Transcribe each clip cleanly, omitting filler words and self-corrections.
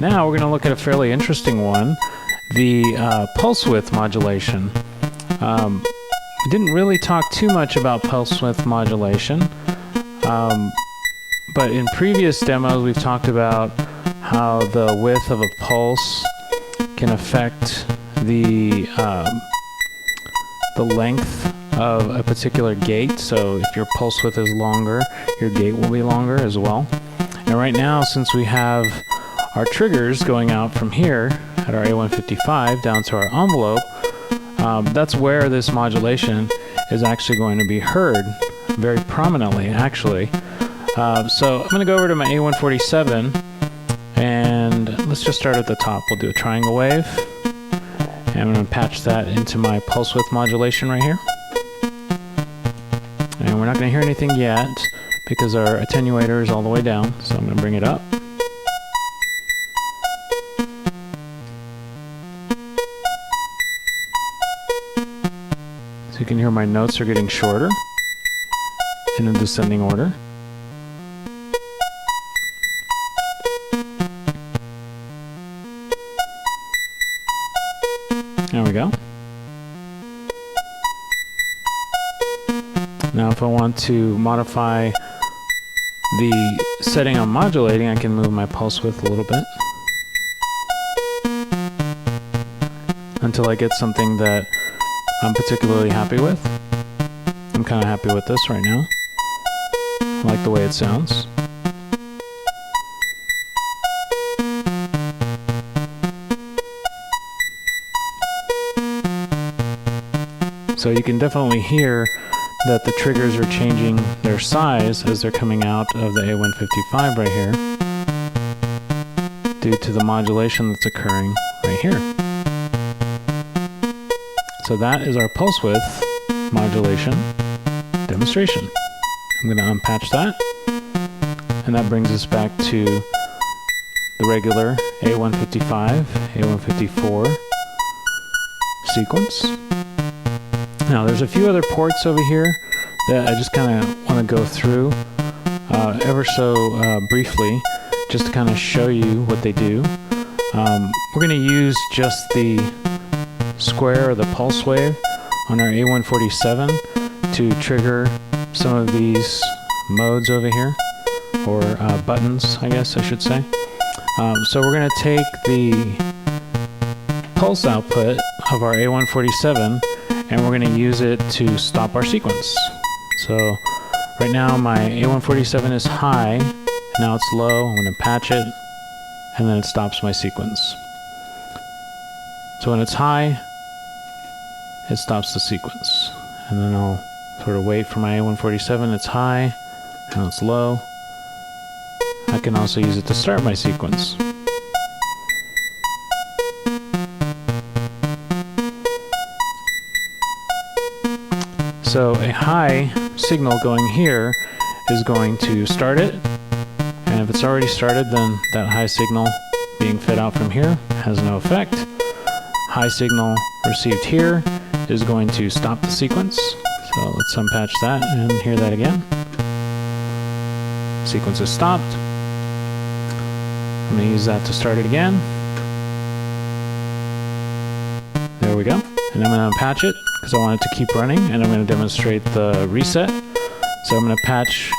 Now we're going to look at a fairly interesting one, the pulse width modulation. We didn't really talk too much about pulse width modulation, but in previous demos we've talked about how the width of a pulse can affect the length of a particular gate. So if your pulse width is longer, your gate will be longer as well. And right now, since we have our triggers going out from here at our A155 down to our envelope, that's where this modulation is actually going to be heard very prominently, actually. So I'm going to go over to my A147, and let's just start at the top. We'll do a triangle wave, and I'm going to patch that into my pulse width modulation right here. And we're not going to hear anything yet because our attenuator is all the way down, so I'm going to bring it up. So you can hear my notes are getting shorter in a descending order. There we go. Now if I want to modify the setting I'm modulating, I can move my pulse width a little bit until I get something that I'm particularly happy with. I'm kind of happy with this right now. I like the way it sounds. So you can definitely hear that the triggers are changing their size as they're coming out of the A155 right here due to the modulation that's occurring right here. So that is our pulse width modulation demonstration. I'm going to unpatch that, and that brings us back to the regular A155, A154 sequence. Now there's a few other ports over here that I just kind of want to go through ever so briefly, just to kind of show you what they do. We're going to use just the square or the pulse wave on our A147 to trigger some of these modes over here, or buttons, I guess I should say. So we're going to take the pulse output of our A147 and we're going to use it to stop our sequence. So right now my A147 is high, now it's low. I'm going to patch it, and then it stops my sequence. So when it's high, it stops the sequence. And then I'll sort of wait for my A147. It's high, now it's low. I can also use it to start my sequence. So a high signal going here is going to start it, and if it's already started, then that high signal being fed out from here has no effect. High signal received here is going to stop the sequence. So let's unpatch that and hear that again. Sequence is stopped. I'm going to use that to start it again. There we go. And I'm going to unpatch it because I want it to keep running, and I'm going to demonstrate the reset. So I'm going to patch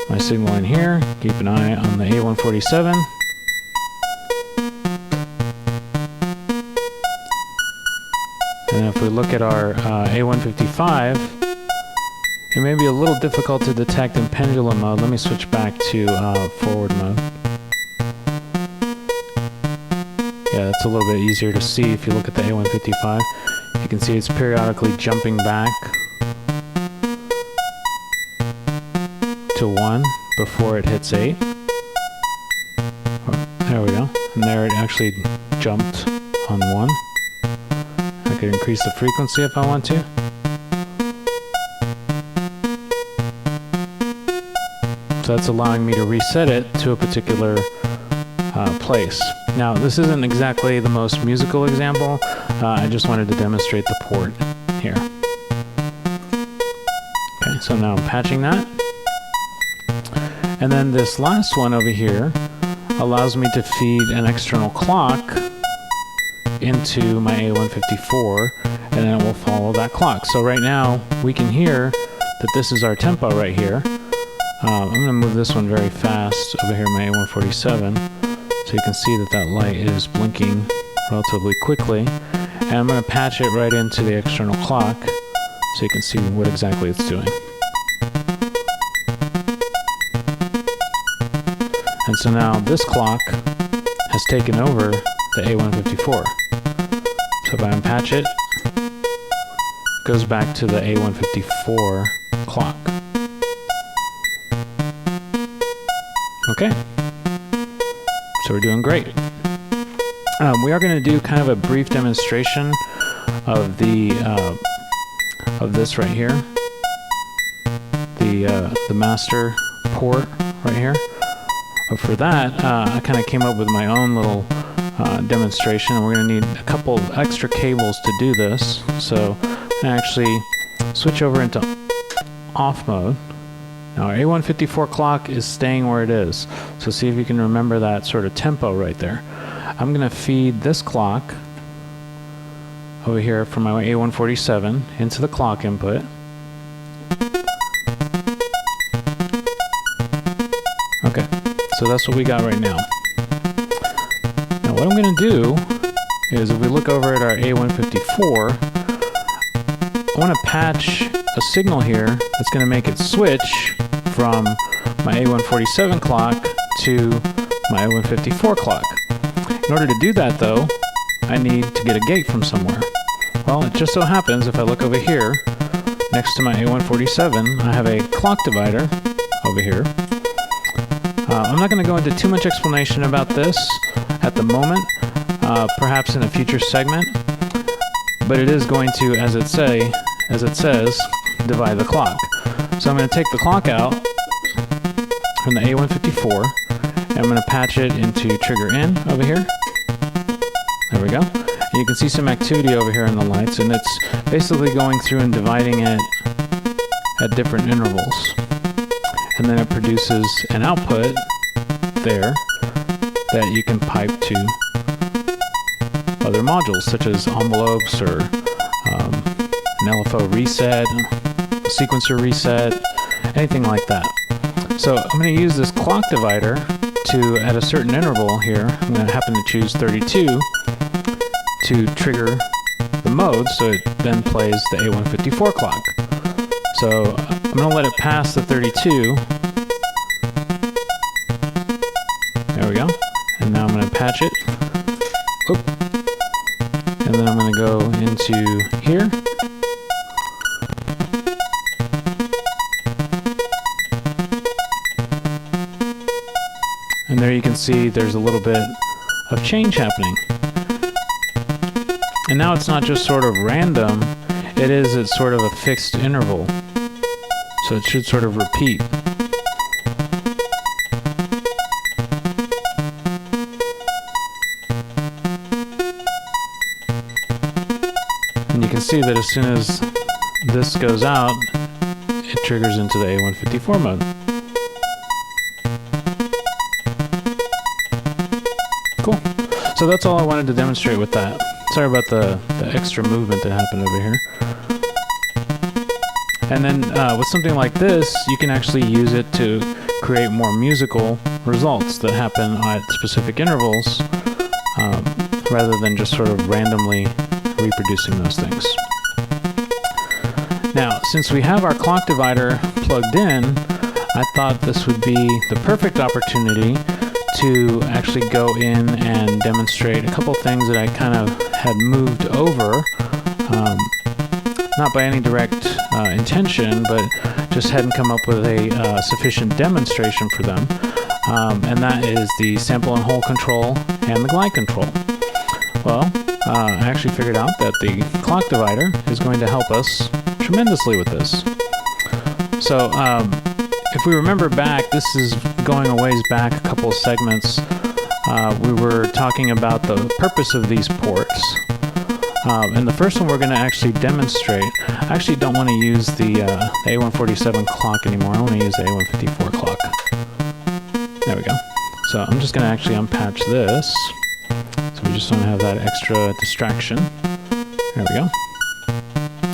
my signal in here, keep an eye on the A147. And if we look at our A155, it may be a little difficult to detect in pendulum mode. Let me switch back to forward mode. Yeah, it's a little bit easier to see if you look at the A155. You can see it's periodically jumping back to 1 before it hits 8. There we go. And there it actually jumped on 1. I could increase the frequency if I want to. So that's allowing me to reset it to a particular place. Now, this isn't exactly the most musical example. I just wanted to demonstrate the port here. Okay, so now I'm patching that. And then this last one over here, allows me to feed an external clock into my A154, and then it will follow that clock. So right now we can hear that this is our tempo right here. I'm going to move this one very fast over here in my A147, so you can see that that light is blinking relatively quickly. And I'm going to patch it right into the external clock so you can see what exactly it's doing. And so now this clock has taken over the A154. So if I unpatch it, it goes back to the A154 clock. Okay, so we're doing great. We are going to do kind of a brief demonstration of the of this right here, the master port right here. But for that, I kind of came up with my own little demonstration, and we're going to need a couple of extra cables to do this. So I'm going to actually switch over into off mode. Now our A154 clock is staying where it is, so see if you can remember that sort of tempo right there. I'm going to feed this clock over here from my A147 into the clock input. Okay, so that's what we got right now. Now what I'm going to do is, if we look over at our A154, I want to patch a signal here that's going to make it switch from my A147 clock to my A154 clock. In order to do that though, I need to get a gate from somewhere. Well, it just so happens, if I look over here, next to my A147, I have a clock divider over here. I'm not going to go into too much explanation about this at the moment, perhaps in a future segment, but it is going to, as it says, divide the clock. So I'm going to take the clock out from the A154, and I'm going to patch it into trigger in over here. There we go. And you can see some activity over here in the lights, and it's basically going through and dividing it at different intervals. And then it produces an output there that you can pipe to other modules, such as envelopes or an LFO reset, a sequencer reset, anything like that. So I'm going to use this clock divider to, at a certain interval here, I'm going to happen to choose 32 to trigger the mode, so it then plays the A154 clock. So I'm going to let it pass the 32. There we go. And now I'm going to patch it. Oop. And then I'm going to go into here. And there you can see there's a little bit of change happening. And now it's not just sort of random, it's sort of a fixed interval. So it should sort of repeat. And you can see that as soon as this goes out, it triggers into the A154 mode. Cool. So that's all I wanted to demonstrate with that. Sorry about the extra movement that happened over here. And then with something like this, you can actually use it to create more musical results that happen at specific intervals, rather than just sort of randomly reproducing those things. Now, since we have our clock divider plugged in, I thought this would be the perfect opportunity to actually go in and demonstrate a couple things that I kind of had moved over, not by any direct intention, but just hadn't come up with a sufficient demonstration for them, and that is the sample and hold control and the glide control. Well, I actually figured out that the clock divider is going to help us tremendously with this. So if we remember back, this is going a ways back, a couple of segments, we were talking about the purpose of these ports. And the first one we're going to actually demonstrate, I actually don't want to use the A147 clock anymore, I want to use the A154 clock. There we go. So I'm just going to actually unpatch this. So we just don't have that extra distraction. There we go.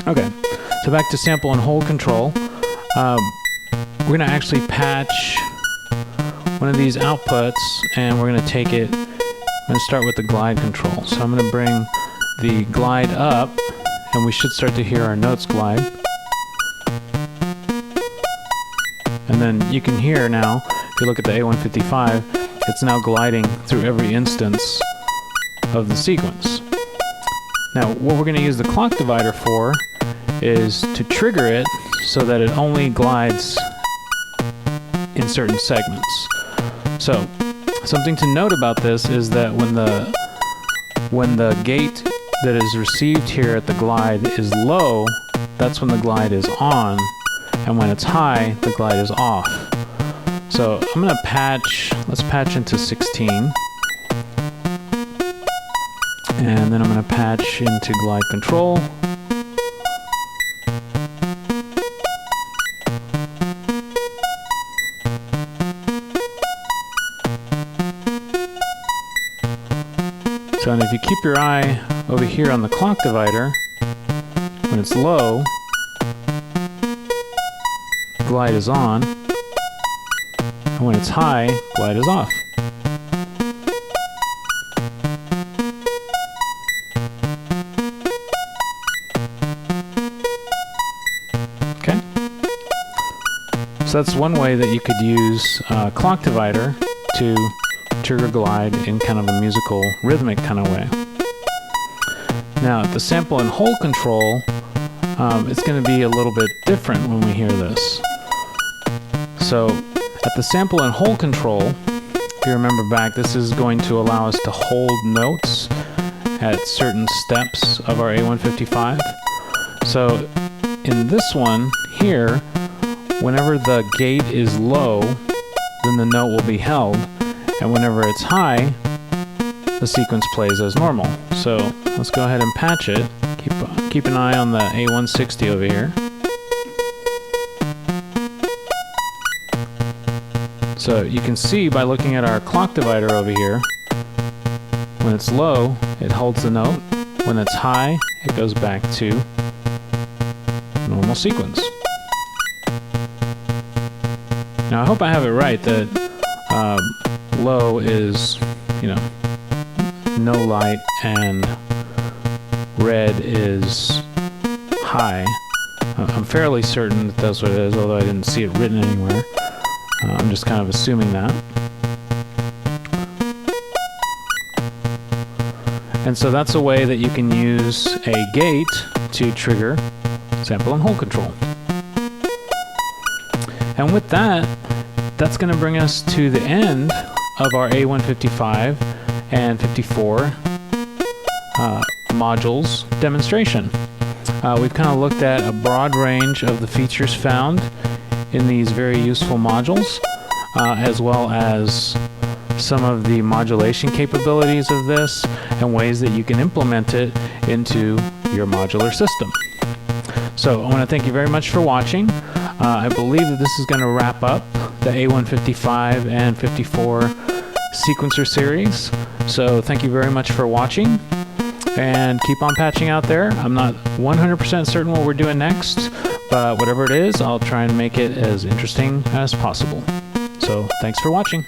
Okay, so back to sample and hold control. We're going to actually patch one of these outputs, and we're going to take it. I'm going to start with the glide control. So I'm going to bring the glide up, and we should start to hear our notes glide. And then you can hear now, if you look at the A155, it's now gliding through every instance of the sequence. Now, what we're going to use the clock divider for is to trigger it so that it only glides in certain segments. So, something to note about this is that when the gate that is received here at the glide is low, that's when the glide is on, and when it's high, the glide is off. So I'm going to patch, let's patch into 16, and then I'm going to patch into glide control. So, and if you keep your eye over here on the clock divider, when it's low, glide is on, and when it's high, glide is off. Okay. So that's one way that you could use clock divider to trigger glide in kind of a musical, rhythmic kind of way. Now, at the sample and hold control, it's going to be a little bit different when we hear this. So, at the sample and hold control, if you remember back, this is going to allow us to hold notes at certain steps of our A155. So, in this one here, whenever the gate is low, then the note will be held. And whenever it's high, the sequence plays as normal. So let's go ahead and patch it. Keep an eye on the A160 over here. So you can see by looking at our clock divider over here, when it's low, it holds the note. When it's high, it goes back to normal sequence. Now I hope I have it right that low is, no light, and red is high. I'm fairly certain that that's what it is, although I didn't see it written anywhere. I'm just kind of assuming that. And so that's a way that you can use a gate to trigger sample and hold control. And with that, that's going to bring us to the end of our A155 and 54 modules demonstration. We've kind of looked at a broad range of the features found in these very useful modules, as well as some of the modulation capabilities of this and ways that you can implement it into your modular system. So I want to thank you very much for watching. I believe that this is going to wrap up the A155 and 54 sequencer series. So thank you very much for watching, and keep on patching out there. I'm not 100% certain what we're doing next, but whatever it is, I'll try and make it as interesting as possible. So thanks for watching.